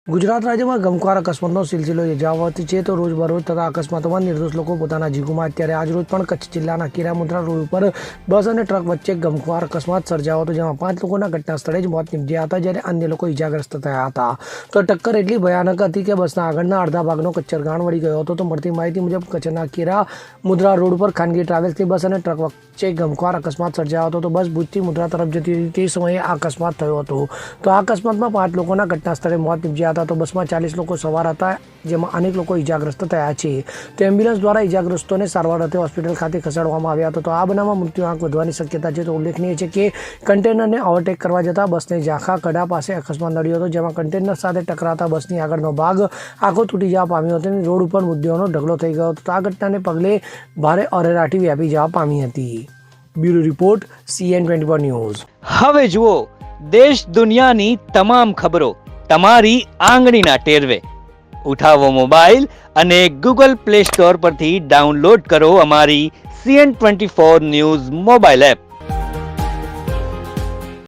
ગુજરાત રાજ્યમાં ગમખ્વાર અકસ્માતનો સિલસિલો યજાવત છે તો રોજબરોજ થતા અકસ્માતોમાં નિર્દોષ લોકો પોતાના જીવ ગુમાવે ત્યારે આજરોજ પણ કચ્છ જિલ્લાના કિરામુદ્રા રોડ ઉપર બસ અને ટ્રક વચ્ચે ગમખ્વાર અકસ્માત સર્જાયો હતો, જેમાં 5 લોકોના ઘટના સ્થળે જ મોત નીપજ્યા હતા, જ્યારે અન્ય લોકો ઇજાગ્રસ્ત થયા હતા. તો ટક્કર એટલી ભયાનક હતી કે બસના આગળના અડધા ભાગનો કચ્છરગાણ વળી ગયો હતો. તો મળતી માહિતી મુજબ કચ્છના કિરામુદ્રા રોડ પર ખાનગી ટ્રાવેલ્સની બસ અને ટ્રક વચ્ચે ગમખ્વાર અકસ્માત સર્જાયો હતો. તો બસ ભુજથી મુદ્રા તરફ જતી હતી તે સમયે આ અકસ્માત થયો હતો. તો આ અકસ્માતમાં 5 લોકોના ઘટના સ્થળે મોત નીપજ્યા હતા. તો બસમાં 40 લોકો સવાર હતા, જેમાં અનેક લોકો ઇજાગ્રસ્ત થયા છે. તો એમ્બ્યુલન્સ દ્વારા ઇજાગ્રસ્તોને સારવાર અર્થે હોસ્પિટલ ખાતે ખસેડવામાં આવ્યા હતા. તો આ બનાવમાં મૃત્યુઆંક વધવાની શક્યતા છે. તો ઉલ્લેખનીય છે કે કન્ટેનરને ઓવરટેક કરવા જતાં બસને ઝાંખા કડા પાસે અકસ્માત નડ્યો હતો, જેમાં કન્ટેનર સાથે ટકરાતા બસની આગળનો ભાગ આખો તૂટી જવા પામ્યો હતો અને રોડ ઉપર મૃતદેહોનો ઢગલો થઈ ગયો હતો. તો આ ઘટનાને પગલે ભારે અરેરાટી વ્યાપી જવા પામી હતી. Bureau report CN24 news. હવે જુઓ દેશ દુનિયાની તમામ ખબરો તમારી આંગળીના ટેરવે. ઉઠાવો મોબાઈલ અને Google Play Store પરથી ડાઉનલોડ કરો અમારી CN24 ન્યૂઝ મોબાઈલ એપ.